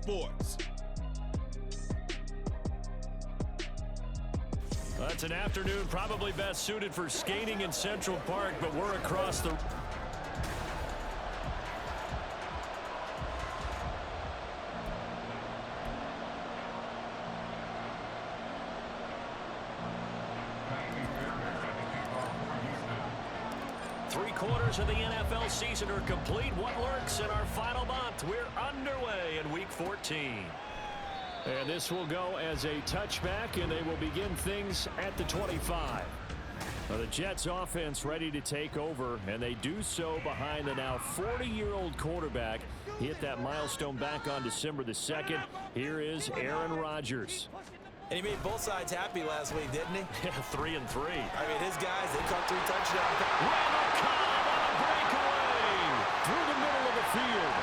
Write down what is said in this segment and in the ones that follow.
Sports. That's an afternoon probably best suited for skating in Central Park, but we're across the... Three-quarters of the NFL season are complete. What lurks in our final month? We're underway in Week 14. And this will go as a touchback, and they will begin things at the 25. Well, the Jets offense ready to take over, and they do so behind the now 40-year-old quarterback. He hit that milestone back on December the 2nd. Here is Aaron Rodgers. And he made both sides happy last week, didn't he? Yeah, 3-3. I mean, his guys, they caught 3 touchdowns. Randall Cobb on a breakaway through the middle of the field.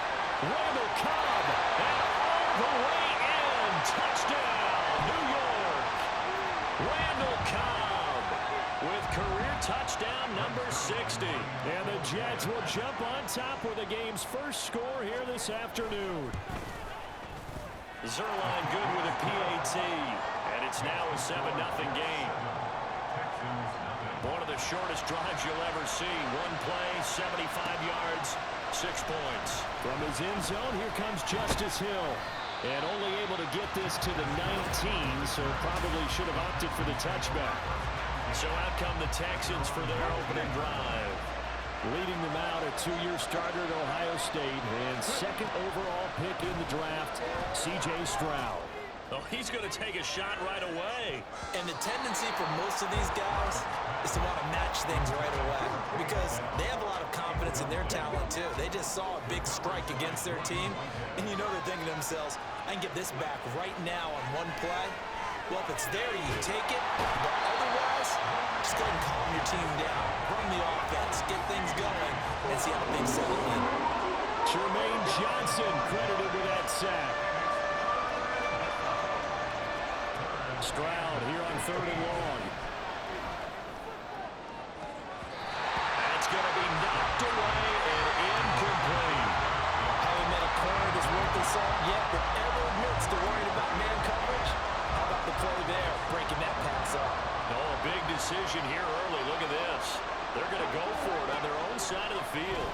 Randall Cobb and all the way in. Touchdown, New York. Randall Cobb with career touchdown number 60. And the Jets will jump on top with the game's first score here this afternoon. Zerline good with a PAT, and it's now a 7-0 game. One of the shortest drives you'll ever see. One play, 75 yards, 6 points. From his end zone, here comes Justice Hill. And only able to get this to the 19, so probably should have opted for the touchback. So out come the Texans for their opening drive. Leading them out, a 2-year starter at Ohio State, and second overall pick in the draft, C.J. Stroud. Oh, he's going to take a shot right away. And the tendency for most of these guys is to want to match things right away because they have a lot of confidence in their talent, too. They just saw a big strike against their team, and you know they're thinking to themselves, I can get this back right now on one play. Well, if it's there, you take it. But otherwise, just go ahead and calm your team down. Run the offense, get things going, and see how things settle in. Jermaine Johnson credited with that sack. Stroud here on 3rd and long. That's going to be knocked away and incomplete. How he made a corner that's worth his salt yet, but ever admits to worrying about man coverage. How about the play there, breaking that pass up? Oh, a big decision here early. Look at this. They're going to go for it on their own side of the field.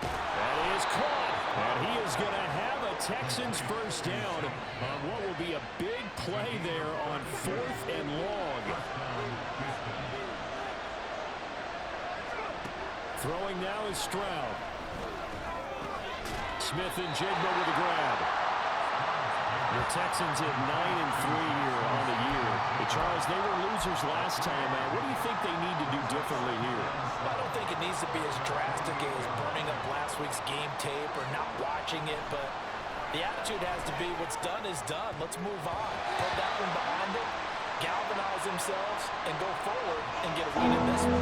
That is caught. And he is going to have a Texans first down on what will be a big play there on 4th and long. Throwing now is Stroud. Smith and Jigba with a grab. The Texans at 9-3 here on the year. But Charles, they were losers last time out. What do you think they need to do differently here? I don't think it needs to be as drastic as burning up last week's game tape or not watching it, but the attitude has to be what's done is done. Let's move on. Put that one behind them, galvanize themselves, and go forward and get a win in this one.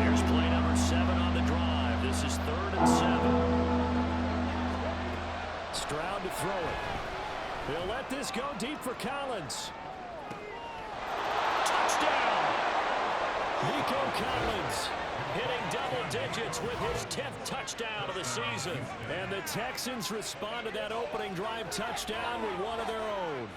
Here's play number 7 on the drive. This is 3rd and 7. Stroud to throw it. They'll let this go deep for Collins. Touchdown! Nico Collins hitting double digits with his 10th touchdown of the season. And the Texans respond to that opening drive touchdown with one of their own.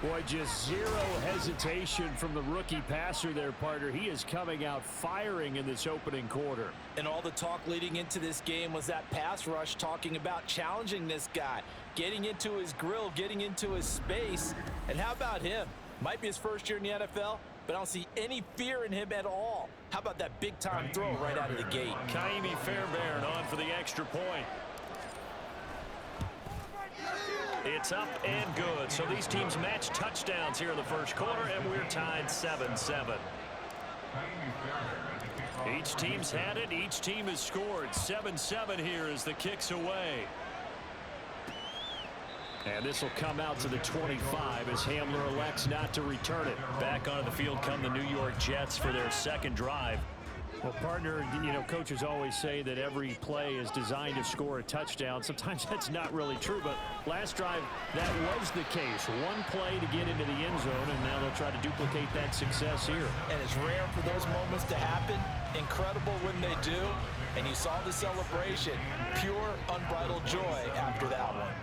Boy, just zero hesitation from the rookie passer there, partner. He is coming out firing in this opening quarter. And all the talk leading into this game was that pass rush talking about challenging this guy, getting into his grill, getting into his space. And how about him? Might be his first year in the NFL, but I don't see any fear in him at all. How about that big-time throw right out of the gate? Kaimi Fairbairn on for the extra point. It's up and good. So these teams match touchdowns here in the first quarter, and we're tied 7-7. Each team's had it. Each team has scored. 7-7 here as the kick's away. And this will come out to the 25 as Hamler elects not to return it. Back onto the field come the New York Jets for their second drive. Well, partner, you know, coaches always say that every play is designed to score a touchdown. Sometimes that's not really true, but last drive, that was the case. One play to get into the end zone, and now they'll try to duplicate that success here. And it's rare for those moments to happen. Incredible when they do. And you saw the celebration. Pure, unbridled joy after that one.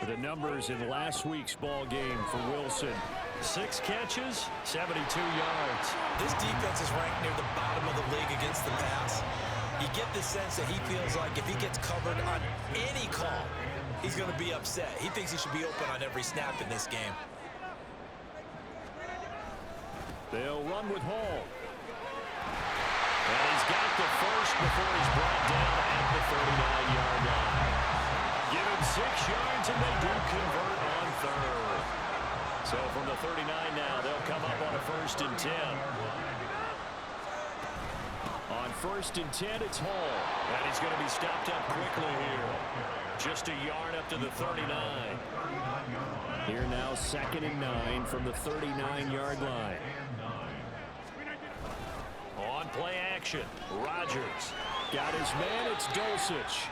The numbers in last week's ball game for Wilson. 6 catches, 72 yards. This defense is ranked near the bottom of the league against the pass. You get the sense that he feels like if he gets covered on any call, he's going to be upset. He thinks he should be open on every snap in this game. They'll run with Hall. And he's got the first before he's brought down at the 39-yard line. Give him 6 yards, and they do convert on third. So from the 39 now, they'll come up on a 1st and 10. On 1st and 10, it's Hall. And he's going to be stopped up quickly here. Just a yard up to the 39. Here now, 2nd and 9 from the 39-yard line. On play action, Rodgers. Got his man, it's Dulcich.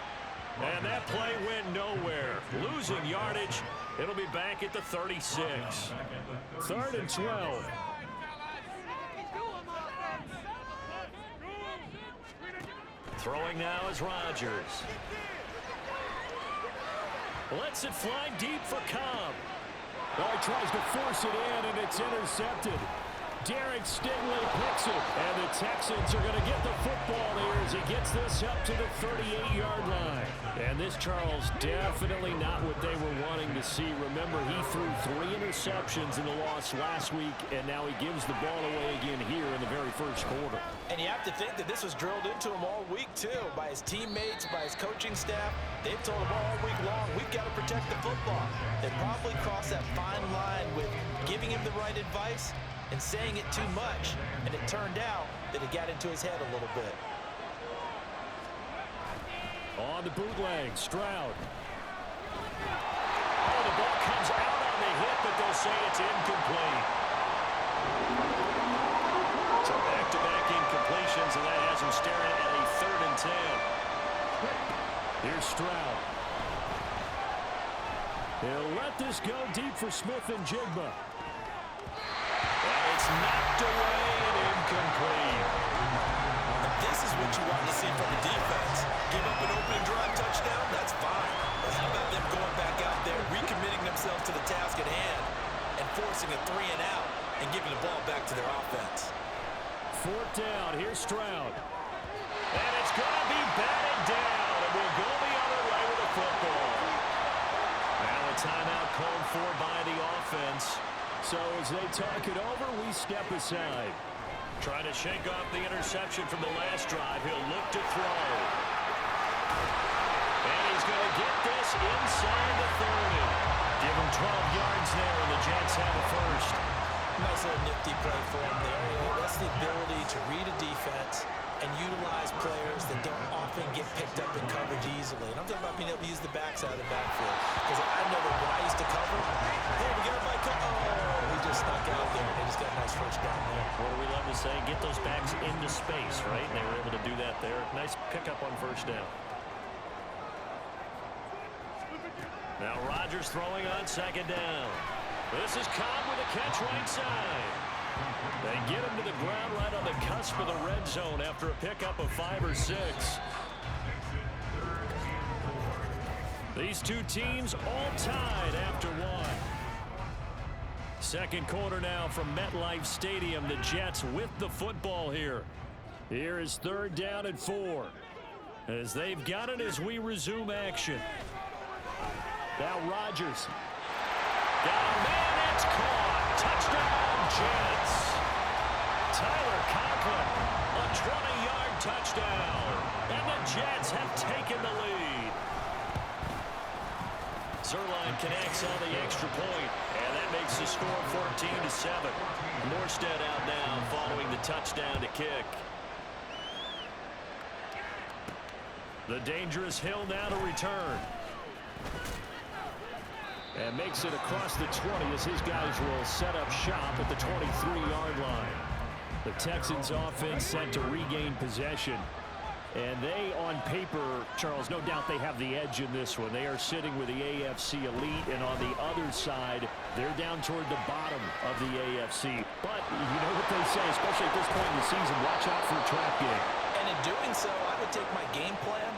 And that play went nowhere. Losing yardage. It'll be back at the 36. 3rd and 12. Throwing now is Rodgers. Lets it fly deep for Cobb. Oh, he tries to force it in, and it's intercepted. Derek Stingley picks it, and the Texans are going to get the football here as he gets this up to the 38-yard line. And this, Charles, definitely not what they were wanting to see. Remember, he threw 3 interceptions in the loss last week, and now he gives the ball away again here in the very first quarter. And you have to think that this was drilled into him all week, too, by his teammates, by his coaching staff. They've told him all week long, we've got to protect the football. They probably crossed that fine line with giving him the right advice and saying it too much, and it turned out that it got into his head a little bit. On the bootleg, Stroud. Oh, the ball comes out on the hit, but they'll say it's incomplete. So back-to-back incompletions, and that has him staring at a 3rd and 10. Here's Stroud. He'll let this go deep for Smith and Jigba. It's knocked away and incomplete. This is what you want to see from the defense. Give up an opening drive touchdown, that's fine. But how about them going back out there, recommitting themselves to the task at hand, and forcing a 3 and out, and giving the ball back to their offense. 4th down, here's Stroud. And it's going to be batted down, and we'll go the other way with the football. Now a timeout called for by the offense. So as they talk it over, we step aside. Trying to shake off the interception from the last drive. He'll look to throw. And he's going to get this inside the 30. Give him 12 yards there, and the Jets have a first. Nice little nifty play for him there. That's the ability to read a defense and utilize players that don't often get picked up in coverage easily. And I'm talking about being able to use the backside of the backfield. Because I know that when I used to cover, hey, we got my cover. Oh, he just snuck out there. They just got a nice first down there. What do we love to say? Get those backs into space, right? And they were able to do that there. Nice pickup on first down. Now Rodgers throwing on 2nd down. This is Cobb with a catch right side. They get him to the ground right on the cusp of the red zone after a pickup of 5 or 6. These two teams all tied after 1. Second quarter now from MetLife Stadium. The Jets with the football here. Here is 3rd down and 4. As they've got it as we resume action. Now Rodgers. Got a man, that's caught. Touchdown, Jets. Tyler Conklin, a 20-yard touchdown. And the Jets have taken the lead. Zerline connects on the extra point, and that makes the score 14-7. Morstead out now following the touchdown to kick. The dangerous Hill now to return. And makes it across the 20 as his guys will set up shop at the 23-yard line. The Texans offense set to regain possession. And they, on paper, Charles, no doubt they have the edge in this one. They are sitting with the AFC elite, and on the other side, they're down toward the bottom of the AFC. But you know what they say, especially at this point in the season, watch out for a trap game. And in doing so, I would take my game plan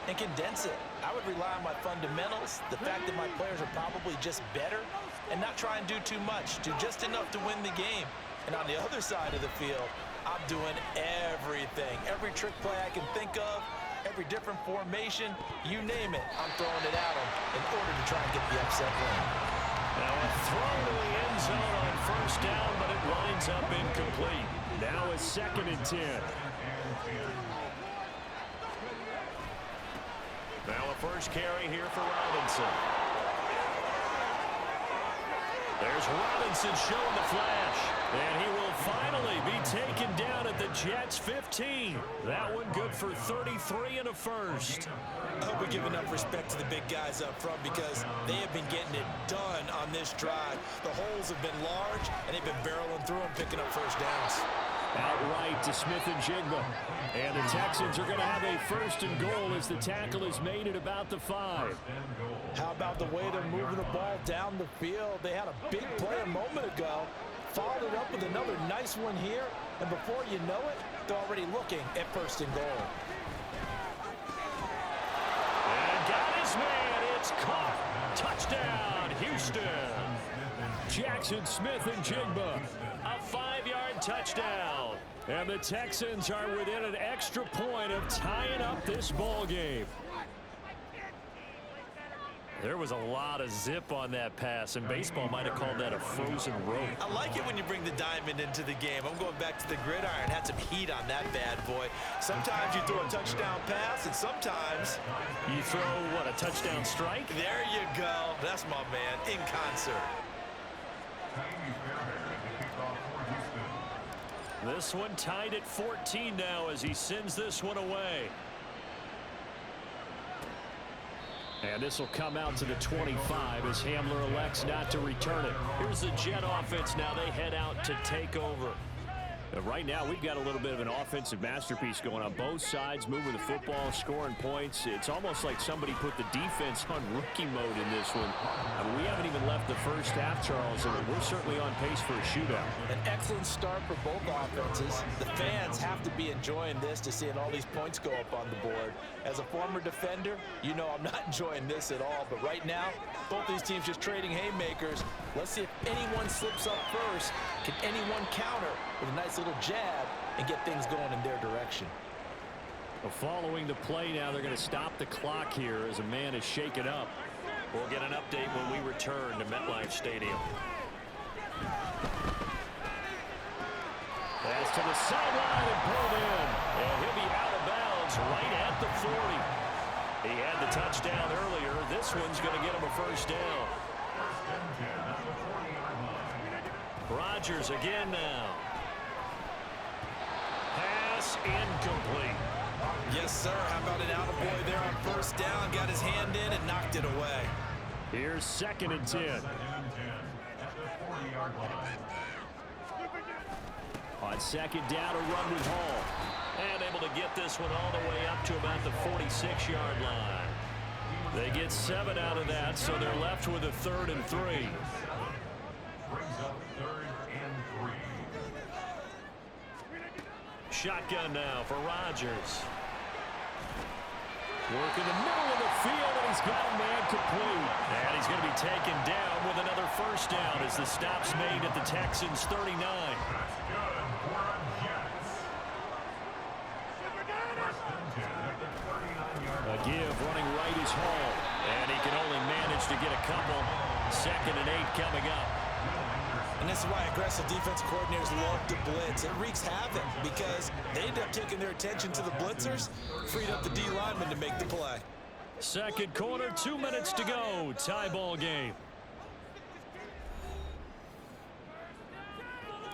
and condense it. I would rely on my fundamentals, the fact that my players are probably just better, and not try and do too much, do just enough to win the game. And on the other side of the field, I'm doing everything. Every trick play I can think of, every different formation, you name it, I'm throwing it at them in order to try and get the upset win. Now a throw to the end zone on first down, but it winds up incomplete. Now a 2nd and 10. Now a first carry here for Robinson. There's Robinson showing the flash. And he will finally be taken down at the Jets' 15. That one good for 33 and a first. I hope we give enough respect to the big guys up front because they have been getting it done on this drive. The holes have been large, and they've been barreling through them, picking up first downs. Outright to Smith and Jigba. And the Texans are going to have a 1st and goal as the tackle is made at about the 5. How about the way they're moving the ball down the field? They had a big play a moment ago. Followed it up with another nice one here. And before you know it, they're already looking at 1st and goal. And got his man. It's caught. Touchdown, Houston. Jackson Smith and Jigba. A 5-yard touchdown. And the Texans are within an extra point of tying up this ball game. There was a lot of zip on that pass, and baseball might have called that a frozen rope. I like it when you bring the diamond into the game. I'm going back to the gridiron. Had some heat on that bad boy. Sometimes you throw a touchdown pass, and sometimes you throw, what, a touchdown strike? There you go. That's my man, in concert. This one tied at 14 now as he sends this one away. And this will come out to the 25 as Hamler elects not to return it. Here's the Jet offense now. They head out to take over. And right now, we've got a little bit of an offensive masterpiece going on both sides, moving the football, scoring points. It's almost like somebody put the defense on rookie mode in this one. I mean, we haven't even left the first half, Charles, and we're certainly on pace for a shootout. An excellent start for both offenses. The fans have to be enjoying this to seeing all these points go up on the board. As a former defender, you know I'm not enjoying this at all. But right now, both these teams just trading haymakers. Let's see if anyone slips up first. Can anyone counter with a nice little jab and get things going in their direction? Well, following the play now, they're going to stop the clock here as a man is shaken up. We'll get an update when we return to MetLife Stadium. Pass to the sideline and pulled in. And he'll be out of bounds right at the 40. He had the touchdown earlier. This one's going to get him a first down. Rodgers again now. Pass incomplete. Yes, sir. How about an attaboy there on first down? Got his hand in and knocked it away. Here's 2nd and 10. On 2nd down, a run with Hall. And able to get this one all the way up to about the 46-yard line. They get 7 out of that, so they're left with a 3rd and 3. Shotgun now for Rodgers. Work in the middle of the field, and he's got a man complete. And he's going to be taken down with another first down as the stop's made at the Texans' 39. A give running right is Hall. And he can only manage to get a couple. 2nd and 8 coming up. And this is why aggressive defense coordinators love to blitz. It wreaks havoc because they end up taking their attention to the blitzers, freed up the D lineman to make the play. 2nd quarter, 2 minutes to go. Tie ball game.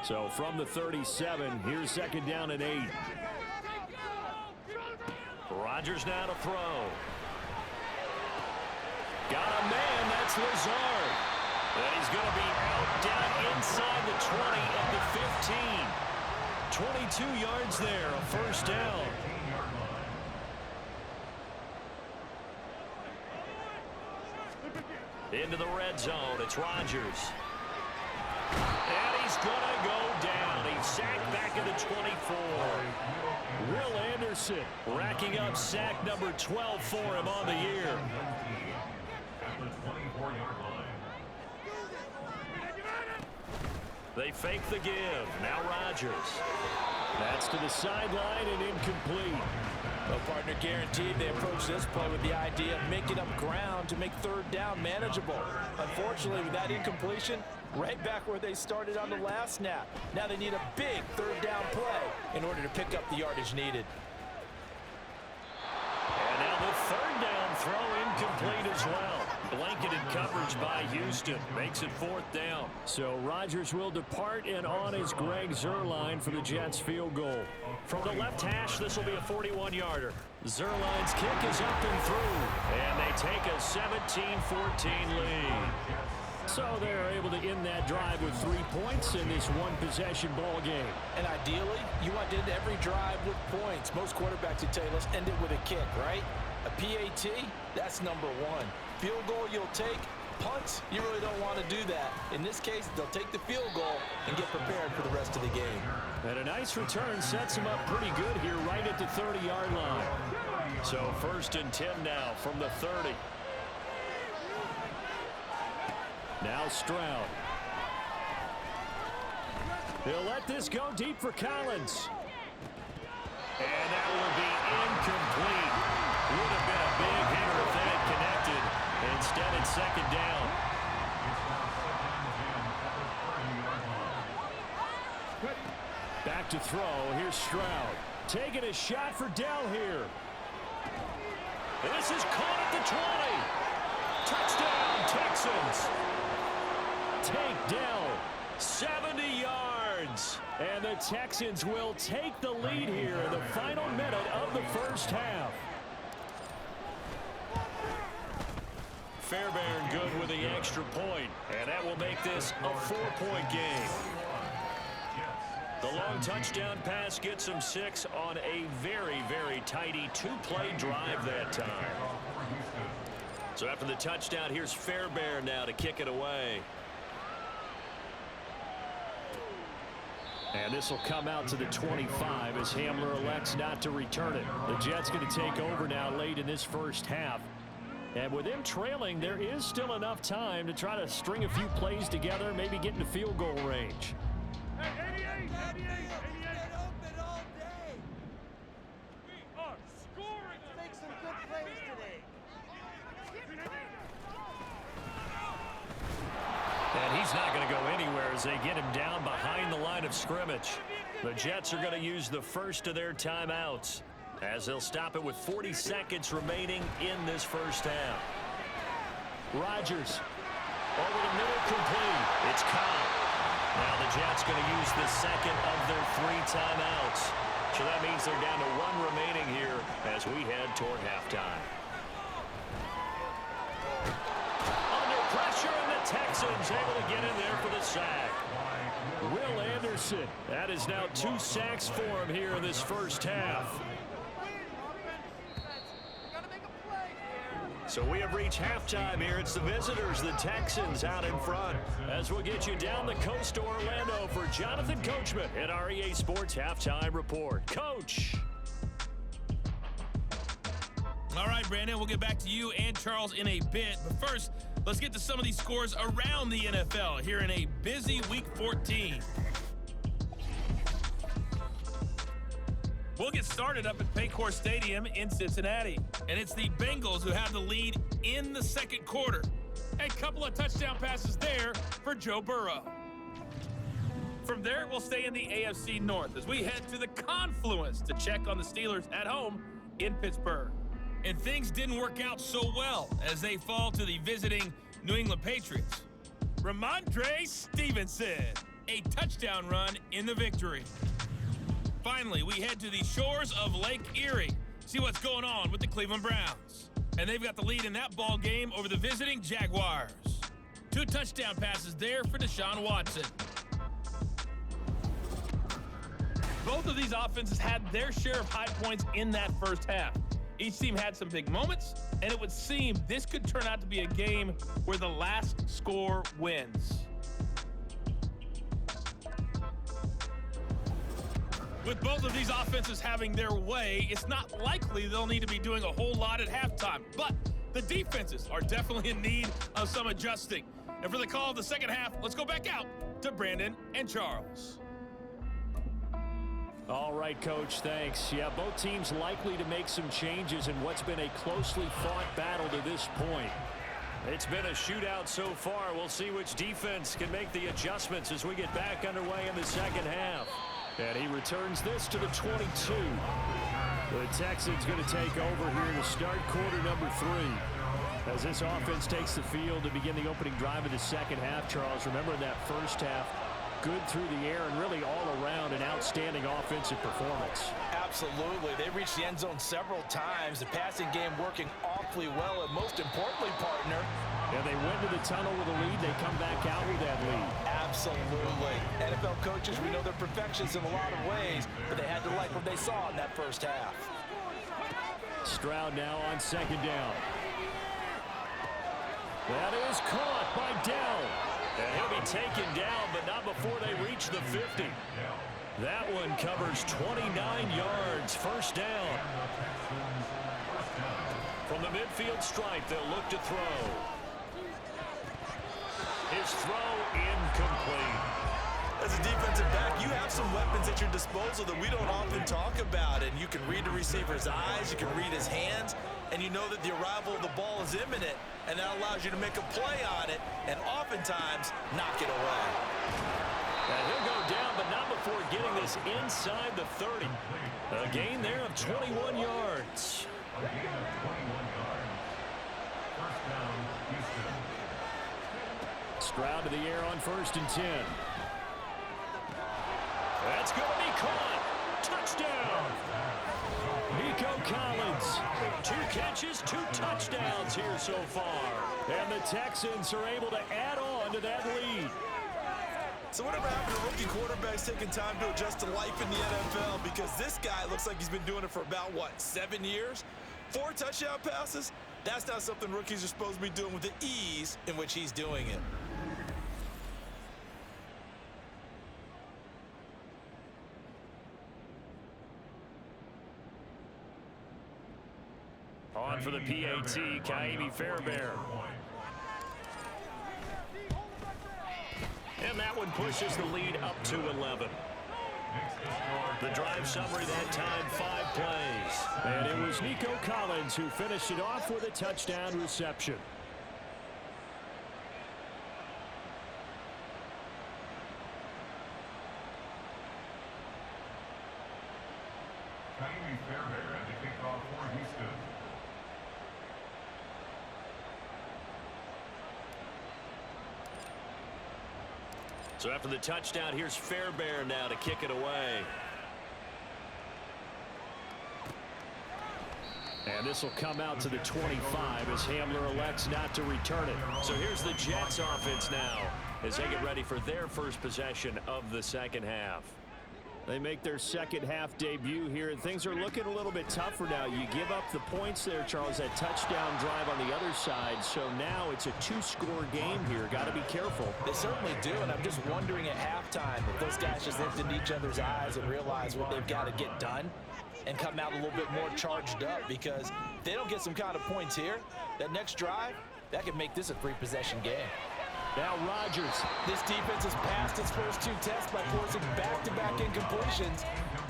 So from the 37, here's 2nd down and 8. Rodgers now to throw. Got a man, that's Lazard. And he's going to be out down inside the 20 of the 15. 22 yards there, a first down. Into the red zone, it's Rodgers. And he's going to go down. He's sacked back 2nd and 24. Will Anderson racking up sack number 12 for him on the year. They fake the give. Now Rodgers. That's to the sideline and incomplete. Well, partner, guaranteed they approach this play with the idea of making up ground to make third down manageable. Unfortunately, with that incompletion, right back where they started on the last snap. Now they need a big third down play in order to pick up the yardage needed. And now the third down throw incomplete as well. Blanketed coverage by Houston. Makes it 4th down. So Rodgers will depart, and on is Greg Zuerlein for the Jets field goal. From the left hash, this will be a 41-yarder. Zuerlein's kick is up and through, and they take a 17-14 lead. So they're able to end that drive with 3 points in this one-possession ball game. And ideally, you want to end every drive with points. Most quarterbacks would tell you, let's end it with a kick, right? A PAT, that's number 1. Field goal you'll take. Punts, you really don't want to do that. In this case, they'll take the field goal and get prepared for the rest of the game. And a nice return sets them up pretty good here right at the 30-yard line. So 1st and 10 now from the 30. Now Stroud. He'll let this go deep for Collins. And that will be incomplete. Would have been a big hitter if they had connected. Instead, it's 2nd down. Back to throw. Here's Stroud. Taking a shot for Dell here. This is caught at the 20. Touchdown, Texans. Take Dell. 70 yards. And the Texans will take the lead here in the final minute of the first half. Fairbairn good with the extra point, and that will make this a 4-point game. The long touchdown pass gets them 6 on a very, very tidy 2-play drive that time. So after the touchdown, here's Fairbairn now to kick it away. And this will come out to the 25 as Hamler elects not to return it. The Jets going to take over now late in this first half. And with them trailing, there is still enough time to try to string a few plays together, maybe get into field goal range. Hey, 88 open all day. We are scoring. Make some good plays today. And he's not going to go anywhere as they get him down behind the line of scrimmage. The Jets are going to use the first of their timeouts, as they'll stop it with 40 seconds remaining in this first half. Rodgers over the middle, complete. It's Cobb. Now the Jets going to use the second of their 3 timeouts. So that means they're down to 1 remaining here as we head toward halftime. Under pressure, and the Texans able to get in there for the sack. Will Anderson, that is now 2 sacks for him here in this first half. So we have reached halftime here. It's the visitors, the Texans, out in front. As we'll get you down the coast to Orlando for Jonathan Coachman at our EA Sports Halftime Report. Coach. All right, Brandon, we'll get back to you and Charles in a bit. But first, let's get to some of these scores around the NFL here in a busy Week 14. We'll get started up at Paycor Stadium in Cincinnati. And it's the Bengals who have the lead in the second quarter. A couple of touchdown passes there for Joe Burrow. From there, we'll stay in the AFC North as we head to the Confluence to check on the Steelers at home in Pittsburgh. And things didn't work out so well as they fall to the visiting New England Patriots. Ramondre Stevenson, a touchdown run in the victory. Finally, we head to the shores of Lake Erie, see what's going on with the Cleveland Browns. And they've got the lead in that ball game over the visiting Jaguars. 2 touchdown passes there for Deshaun Watson. Both of these offenses had their share of high points in that first half. Each team had some big moments, and it would seem this could turn out to be a game where the last score wins. With both of these offenses having their way, it's not likely they'll need to be doing a whole lot at halftime. But the defenses are definitely in need of some adjusting. And for the call of the second half, let's go back out to Brandon and Charles. All right, Coach, thanks. Yeah, both teams likely to make some changes in what's been a closely fought battle to this point. It's been a shootout so far. We'll see which defense can make the adjustments as we get back underway in the second half. And he returns this to the 22. The Texans going to take over here to start quarter number 3. As this offense takes the field to begin the opening drive of the second half, Charles, remember in that first half, good through the air and really all around an outstanding offensive performance. Absolutely. They reached the end zone several times. The passing game working awfully well, and most importantly, partner. And they went to the tunnel with a lead. They come back out with that lead. Absolutely. NFL coaches, we know they're perfectionists in a lot of ways, but they had to like what they saw in that first half. Stroud now on second down. That is caught by Dell. And he'll be taken down, but not before they reach the 50. That one covers 29 yards. First down. From the midfield stripe, they'll look to throw. His throw incomplete. As a defensive back, you have some weapons at your disposal that we don't often talk about. And you can read the receiver's eyes, you can read his hands, and you know that the arrival of the ball is imminent, and that allows you to make a play on it and oftentimes knock it away. And he'll go down, but not before getting this inside the 30. A gain there of 21 yards. Stroud to the air on 1st and 10. That's going to be caught. Touchdown. Nico Collins. 2 catches, 2 touchdowns here so far. And the Texans are able to add on to that lead. So whatever happened to rookie quarterbacks taking time to adjust to life in the NFL? Because this guy looks like he's been doing it for about, 7 years? 4 touchdown passes? That's not something rookies are supposed to be doing with the ease in which he's doing it. On for the PAT, Kaimi Fairbairn. And that one pushes the lead up to 11. The drive summary that time, 5 plays. And it was Nico Collins who finished it off with a touchdown reception. Kaimi Fairbairn at the kickoff for Houston. So after the touchdown, here's Fairbairn now to kick it away. And this will come out to the 25 as Hamler elects not to return it. So here's the Jets offense now as they get ready for their first possession of the second half. They make their second half debut here, and things are looking a little bit tougher now. You give up the points there, Charles, that touchdown drive on the other side. So now it's a 2-score game here. Got to be careful. They certainly do, and I'm just wondering at halftime if those guys just looked into each other's eyes and realize what they've got to get done and come out a little bit more charged up, because if they don't get some kind of points here, that next drive, that could make this a 3-possession game. Now Rodgers. This defense has passed its first 2 tests by forcing back-to-back incompletions.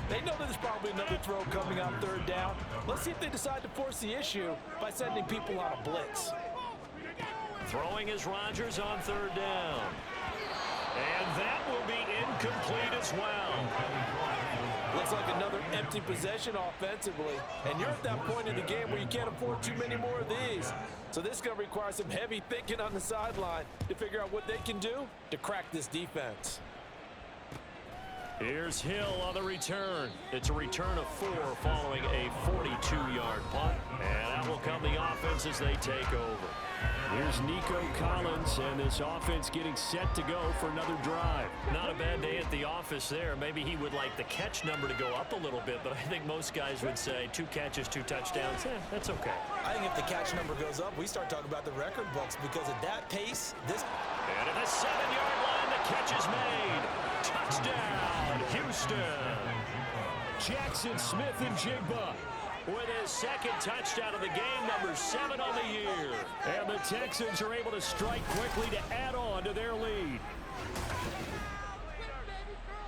They know that there's probably another throw coming on 3rd down. Let's see if they decide to force the issue by sending people on a blitz. Throwing is Rodgers on 3rd down. And that will be incomplete as well. Looks like another empty possession offensively. And you're at that point in the game where you can't afford too many more of these. So this is going to require some heavy thinking on the sideline to figure out what they can do to crack this defense. Here's Hill on the return. It's a return of 4 following a 42-yard punt. And that will come the offense as they take over. Here's Nico Collins, and this offense getting set to go for another drive. Not a bad day at the office there. Maybe he would like the catch number to go up a little bit, but I think most guys would say 2 catches, 2 touchdowns. That's okay. I think if the catch number goes up, we start talking about the record books, because at that pace, this... And at the 7-yard line, the catch is made. Touchdown, Houston. Jackson Smith-Njigba with his second touchdown of the game, number 7 on the year. And the Texans are able to strike quickly to add on to their lead.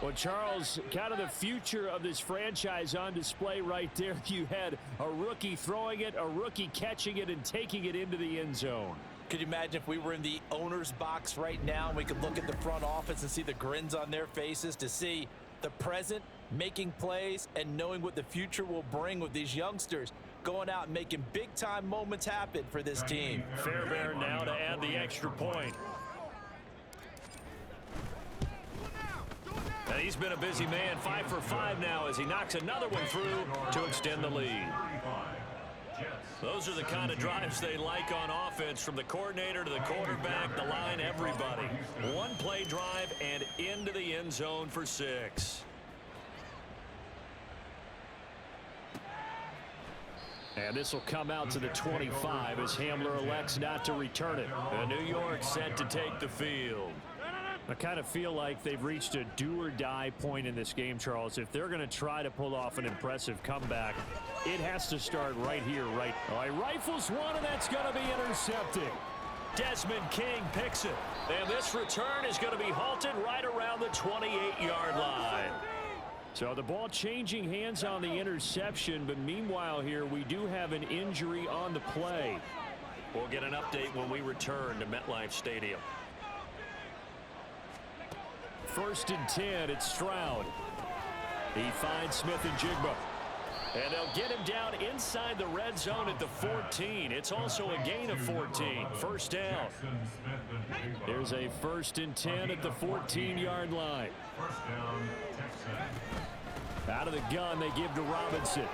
Well, Charles, kind of the future of this franchise on display right there. You had a rookie throwing it, a rookie catching it, and taking it into the end zone. Could you imagine if we were in the owner's box right now and we could look at the front office and see the grins on their faces, to see the present making plays and knowing what the future will bring with these youngsters going out and making big-time moments happen for this team. Fairbairn now to add the extra point. And he's been a busy man, 5 for 5 now as he knocks another one through to extend the lead. Those are the kind of drives they like on offense, from the coordinator to the quarterback, the line, everybody. One play drive and into the end zone for 6. And this will come out to the 25 as Hamler elects not to return it. And New York set to take the field. I kind of feel like they've reached a do-or-die point in this game, Charles. If they're going to try to pull off an impressive comeback, it has to start right here, right. Oh, he rifles one, and that's going to be intercepted. Desmond King picks it. And this return is going to be halted right around the 28-yard line. So the ball changing hands on the interception, but meanwhile here we do have an injury on the play. We'll get an update when we return to MetLife Stadium. 1st and 10, it's Stroud. He finds Smith-Njigba. And they'll get him down inside the red zone at the 14. It's also a gain of 14. First down. There's a 1st and 10 at the 14-yard line. Out of the gun, they give to Robinson.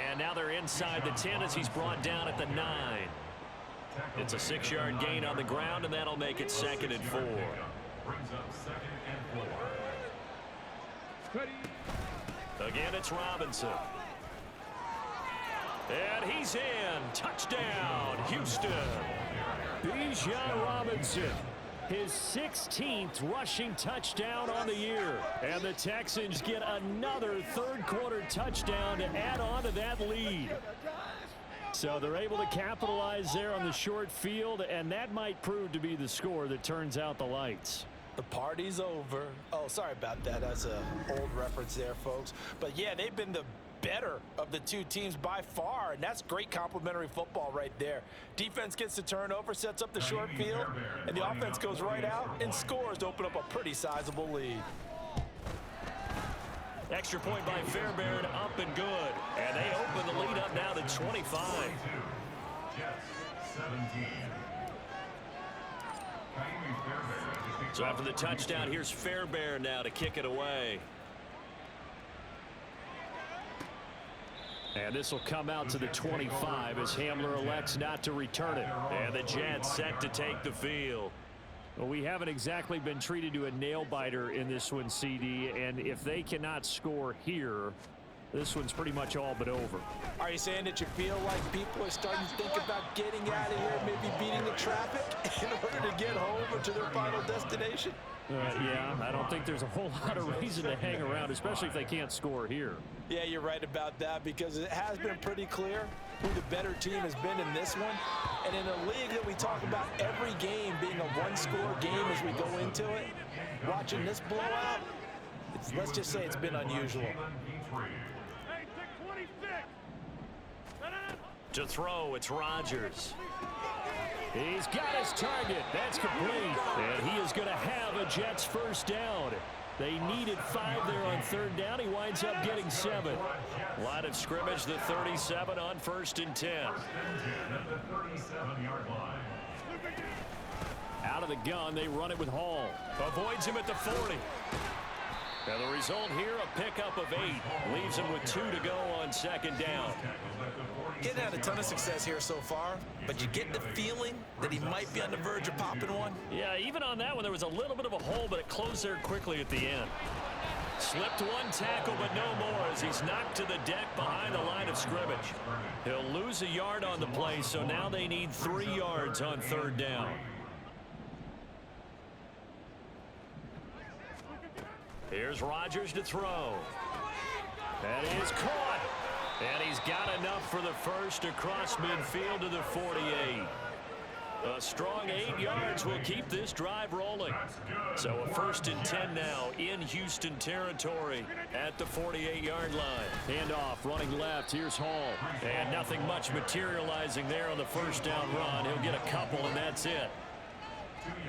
And now they're inside the 10 as he's brought down at the 9. It's a 6-yard gain on the ground, and that'll make it 2nd and 4. Brings up 2nd and 4. Again, it's Robinson. And he's in. Touchdown, Houston. Bijan Robinson, his 16th rushing touchdown on the year. And the Texans get another third-quarter touchdown to add on to that lead. So they're able to capitalize there on the short field, and that might prove to be the score that turns out the lights. The party's over. Oh, sorry about that. That's an old reference there, folks. But, yeah, they've been the better of the two teams by far, and that's great complimentary football right there. Defense gets the turnover, sets up the short field, and the offense goes right out and scores to open up a pretty sizable lead. Extra point by Fairbairn, up and good. And they open the lead up now to 25. Jets 17. So after the touchdown, here's Fairbairn now to kick it away. And this will come out to the 25 as Hamler elects not to return it. And the Jets set to take the field. Well, we haven't exactly been treated to a nail-biter in this one, CD, and if they cannot score here, this one's pretty much all but over. Are you saying that you feel like people are starting to think about getting out of here, maybe beating the traffic in order to get home or to their final destination? Yeah, I don't think there's a whole lot of reason to hang around, especially if they can't score here. Yeah, you're right about that, because it has been pretty clear who the better team has been in this one. And in a league that we talk about every game being a one-score game as we go into it, watching this blowout, let's just say it's been unusual. To throw, it's Rodgers. He's got his target. That's complete. And he is going to have a Jets first down. They needed 5 there on 3rd down. He winds up getting 7. Line of scrimmage, the 37 on 1st and 10. Out of the gun, they run it with Hall. Avoids him at the 40. And the result here, a pickup of 8. Leaves him with 2 to go on 2nd down. Getting had a ton of success here so far, but you get the feeling that he might be on the verge of popping one. Yeah, even on that one, there was a little bit of a hole, but it closed there quickly at the end. Slipped one tackle, but no more as he's knocked to the deck behind the line of scrimmage. He'll lose a yard on the play, so now they need 3 yards on 3rd down. Here's Rodgers to throw. That is caught. And he's got enough for the first across midfield to the 48. A strong 8 yards will keep this drive rolling. So a 1st and 10 now in Houston territory at the 48-yard line. Handoff running left. Here's Hall. And nothing much materializing there on the first down run. He'll get a couple, and that's it.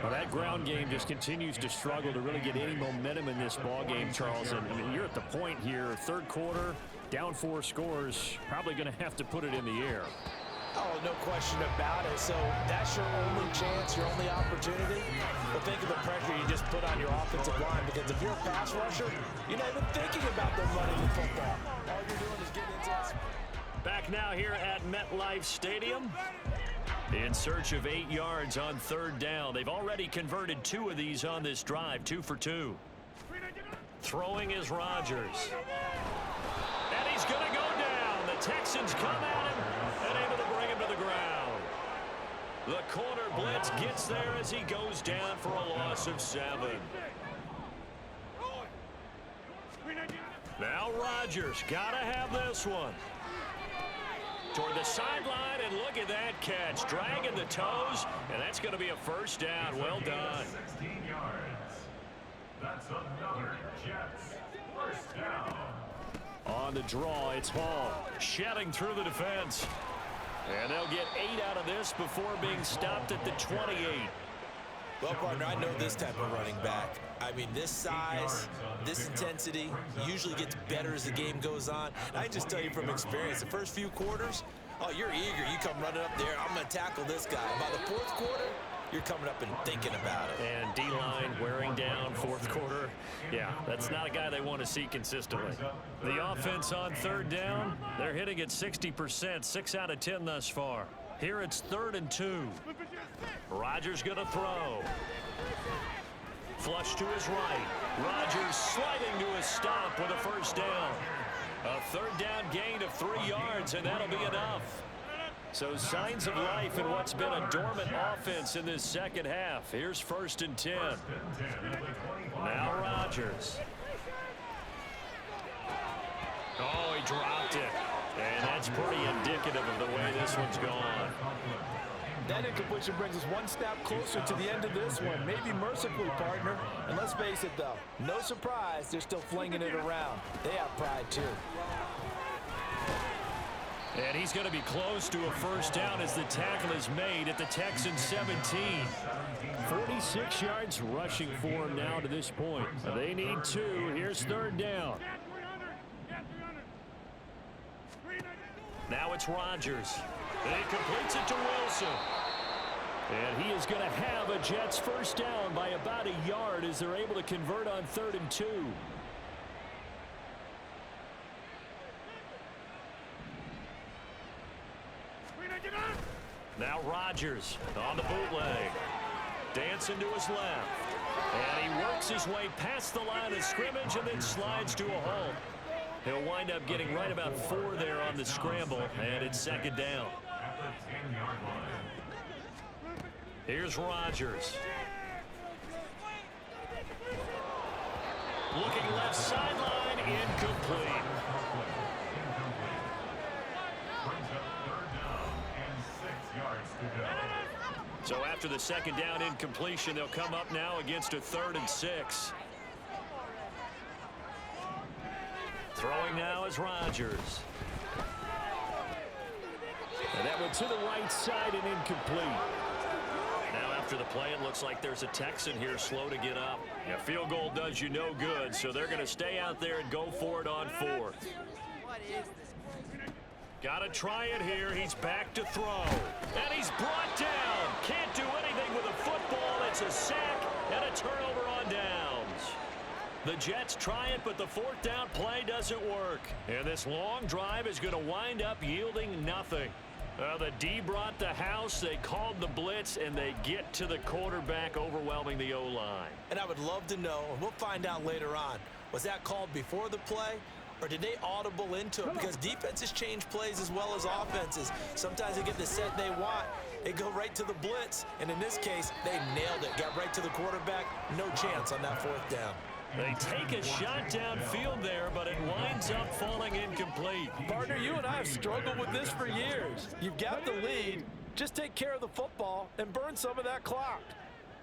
Well, that ground game just continues to struggle to really get any momentum in this ball game, Charles. And I mean, you're at the point here, 3rd quarter, down 4 scores, probably going to have to put it in the air. Oh, no question about it. So that's your only chance, your only opportunity. But think of the pressure you just put on your offensive line, because if you're a pass rusher, you're not even thinking about them running the football. All you're doing is getting into it. Back now here at MetLife Stadium. In search of 8 yards on 3rd down. They've already converted 2 of these on this drive, 2 for 2. Throwing is Rodgers. And he's going to go down. The Texans come at him and able to bring him to the ground. The corner blitz gets there as he goes down for a loss of 7. Now Rodgers got to have this one. Toward the sideline, and look at that catch. Dragging the toes, and that's going to be a first down. Well done. 16 yards. That's another Jets first down. On the draw, it's Hall. Shedding through the defense. And they'll get 8 out of this before being stopped at the 28. Well, partner, I know this type of running back. I mean, this size, this intensity usually gets better as the game goes on. I can just tell you from experience, the first few quarters, oh, you're eager. You come running up there, I'm going to tackle this guy. By the 4th quarter, you're coming up and thinking about it. And D-line wearing down 4th quarter. Yeah, that's not a guy they want to see consistently. The offense on 3rd down, they're hitting at 60%, 6 out of 10 thus far. Here it's 3rd and 2. Rodgers going to throw. Flush to his right. Rodgers sliding to a stop with a first down. A 3rd down gain of 3 yards, and that'll be enough. So signs of life in what's been a dormant offense in this second half. Here's 1st and 10. Now Rodgers. Oh, he dropped it. And that's pretty indicative of the way this one's gone. That incompletion brings us one step closer to the end of this one. Maybe mercifully, partner. And let's face it, though, no surprise, they're still flinging it around. They have pride, too. And he's going to be close to a first down as the tackle is made at the Texans 17. 46 yards rushing for him now to this point. They need 2. Here's 3rd down. Now it's Rodgers. He completes it to Wilson. And he is going to have a Jets first down by about a yard as they're able to convert on 3rd and 2. Now Rodgers on the bootleg. Dancing to his left. And he works his way past the line of scrimmage and then slides to a halt. He'll wind up getting right about 4 there on the scramble, and it's 2nd down. Here's Rodgers. Looking left sideline, incomplete. So after the 2nd down incompletion, they'll come up now against a 3rd and 6. Throwing now is Rodgers. And that went to the right side and incomplete. Now after the play, it looks like there's a Texan here slow to get up. A field goal does you no good, so they're going to stay out there and go for it on 4th. Got to try it here. He's back to throw. And he's brought down. Can't do anything with a football. It's a sack and a turnover on downs. The Jets try it, but the 4th down play doesn't work. And this long drive is going to wind up yielding nothing. The D brought the house. They called the blitz, and they get to the quarterback, overwhelming the O-line. And I would love to know, and we'll find out later on, was that called before the play? Or did they audible into it? Because defenses change plays as well as offenses. Sometimes they get the set they want. They go right to the blitz. And in this case, they nailed it. Got right to the quarterback. No chance on that 4th down. They take a shot downfield there, but it winds up falling incomplete. Partner, you and I have struggled with this for years. You've got the lead. Just take care of the football and burn some of that clock.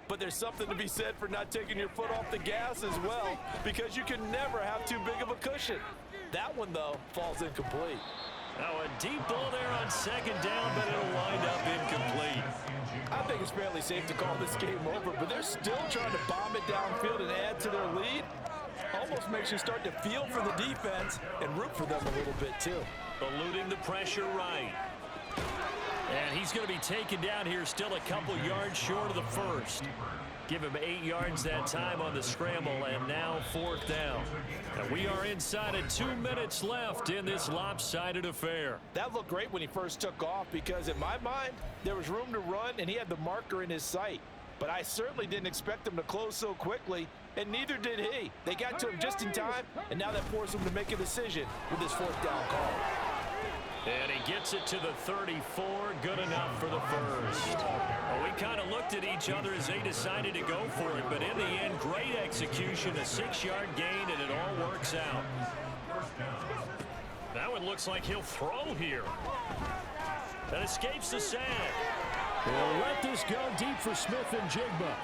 But there's something to be said for not taking your foot off the gas as well, because you can never have too big of a cushion. That one, though, falls incomplete. Now a deep ball there on second down, but it'll wind up incomplete. I think it's fairly safe to call this game over, but they're still trying to bomb it downfield and add to their lead. Almost makes you start to feel for the defense and root for them a little bit, too. Eluding the pressure right. And he's going to be taken down here, still a couple yards short of the first. Give him 8 yards that time on the scramble, and now fourth down. And we are inside of 2 minutes left in this lopsided affair. That looked great when he first took off because, in my mind, there was room to run, and he had the marker in his sight. But I certainly didn't expect him to close so quickly, and neither did he. They got to him just in time, and now that forced him to make a decision with his fourth down call. And he gets it to the 34, good enough for the first. Well, we kind of looked at each other as they decided to go for it, but in the end, great execution, a 6-yard gain, and it all works out. Now it looks like he'll throw here. That escapes the sack. They'll let this go deep for Smith and Jigba.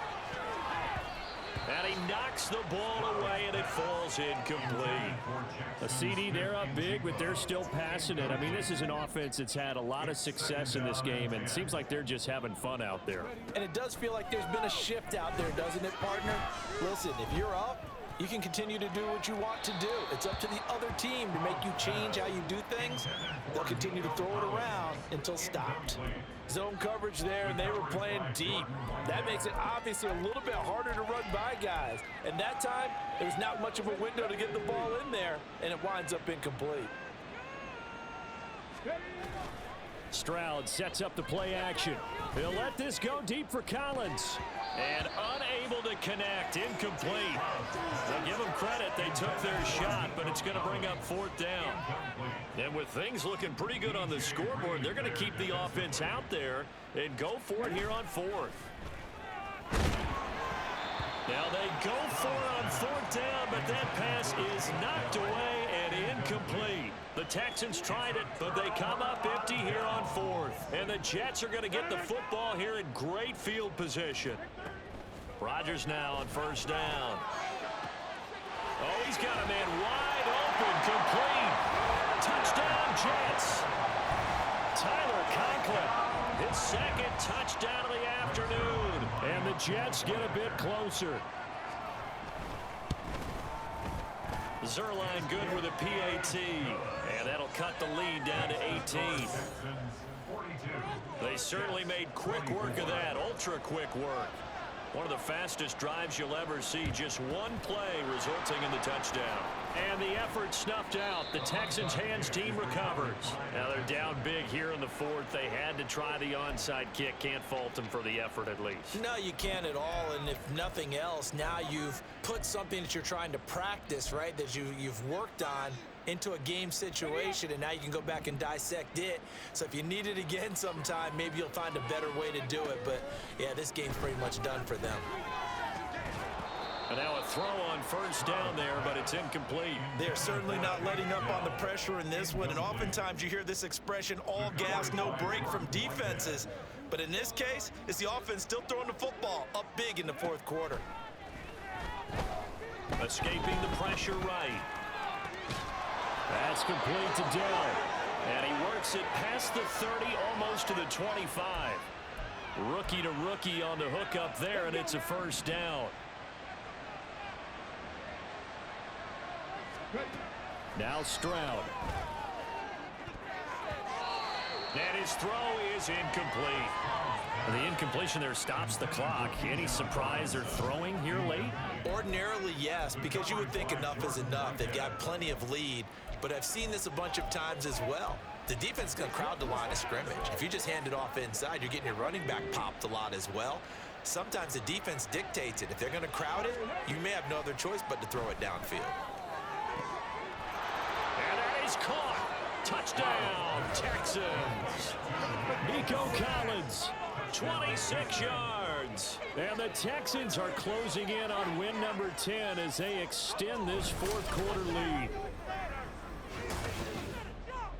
And he knocks the ball away, and it falls incomplete. A CD, they're up big, but they're still passing it. I mean, this is an offense that's had a lot of success in this game, and it seems like they're just having fun out there. And it does feel like there's been a shift out there, doesn't it, partner? Listen, if you're up, you can continue to do what you want to do. It's up to the other team to make you change how you do things. They'll continue to throw it around until stopped. Zone coverage there, and they were playing deep. That makes it obviously a little bit harder to run by guys. And that time, there's not much of a window to get the ball in there, and it winds up incomplete. Stroud sets up the play action. He'll let this go deep for Collins. And unable to connect, incomplete. They'll give them credit, they took their shot, but it's going to bring up fourth down. And with things looking pretty good on the scoreboard, they're going to keep the offense out there and go for it here on fourth. Now they go for it on fourth down, but that pass is knocked away and incomplete. The Texans tried it, but they come up empty here on fourth. And the Jets are going to get the football here in great field position. Rodgers now on first down. Oh, he's got a man wide open, complete. Touchdown, Jets. Tyler Conklin, his second touchdown of the afternoon. And the Jets get a bit closer. Zerline good with a PAT. And that'll cut the lead down to 18. They certainly made quick work of that, ultra quick work. One of the fastest drives you'll ever see, just one play resulting in the touchdown. And the effort snuffed out. The Texans' hands team recovers. Now they're down big here in the fourth. They had to try the onside kick. Can't fault them for the effort at least. No, you can't at all. And if nothing else, now you've put something that you're trying to practice, right, that you've worked on into a game situation, and now you can go back and dissect it. So if you need it again sometime, maybe you'll find a better way to do it. But, yeah, this game's pretty much done for them. And now a throw on first down there, but it's incomplete. They're certainly not letting up on the pressure in this one, and oftentimes you hear this expression, all gas, no break from defenses. But in this case, it's the offense still throwing the football up big in the fourth quarter. Escaping the pressure right. That's complete to Dell. And he works it past the 30, almost to the 25. Rookie to rookie on the hook up there, and it's a first down. Now Stroud. And his throw is incomplete. The incompletion there stops the clock. Any surprise they're throwing here late? Ordinarily, yes, because you would think enough is enough. They've got plenty of lead, but I've seen this a bunch of times as well. The defense is going to crowd the line of scrimmage. If you just hand it off inside, you're getting your running back popped a lot as well. Sometimes the defense dictates it. If they're going to crowd it, you may have no other choice but to throw it downfield. And that is caught. Touchdown, Texans. Nico Collins. 26 yards. yards. And the Texans are closing in on win number 10 as they extend this fourth quarter lead.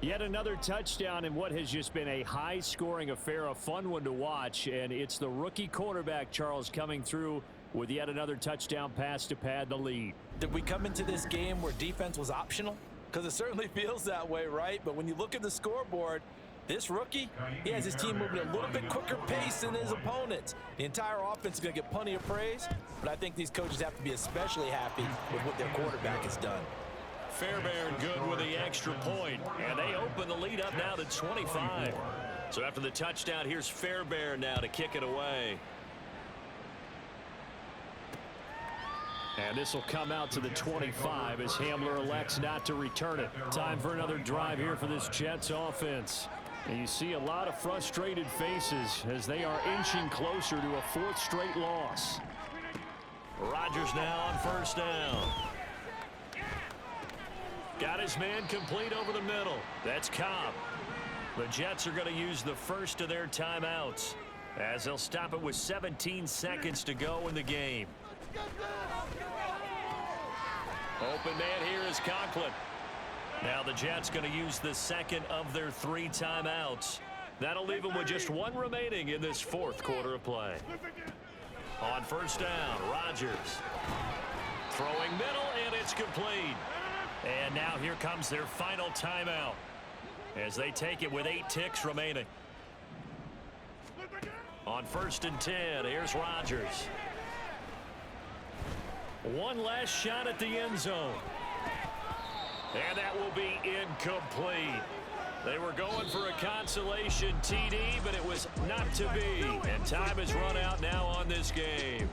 Yet another touchdown in what has just been a high-scoring affair, a fun one to watch, and it's the rookie quarterback, Charles, coming through with yet another touchdown pass to pad the lead. Did we come into this game where defense was optional? Because it certainly feels that way, right? But when you look at the scoreboard, this rookie, he has his team moving at a little bit quicker pace than his opponents. The entire offense is going to get plenty of praise, but I think these coaches have to be especially happy with what their quarterback has done. Fairbairn good with the extra point, and they open the lead up now to 25. So after the touchdown, here's Fairbairn now to kick it away. And this will come out to the 25 as Hamler elects not to return it. Time for another drive here for this Jets offense. And you see a lot of frustrated faces as they are inching closer to a fourth straight loss. Rodgers now on first down. Got his man complete over the middle. That's Cobb. The Jets are going to use the first of their timeouts as they'll stop it with 17 seconds to go in the game. Open man here is Conklin. Now the Jets going to use the second of their 3 timeouts. That'll leave them with just 1 remaining in this fourth quarter of play. On first down, Rodgers. Throwing middle, and it's complete. And now here comes their final timeout as they take it with 8 ticks remaining. On first and 10, here's Rodgers. One last shot at the end zone. And that will be incomplete. They were going for a consolation TD, but it was not to be. And time has run out now on this game.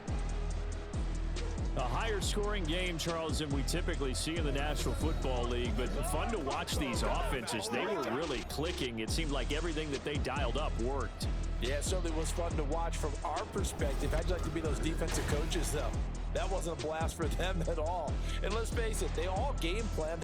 A higher scoring game, Charles, than we typically see in the National Football League, but fun to watch these offenses. They were really clicking. It seemed like everything that they dialed up worked. Yeah, it certainly was fun to watch from our perspective. How'd you like to be those defensive coaches, though? That wasn't a blast for them at all. And let's face it, they all game planned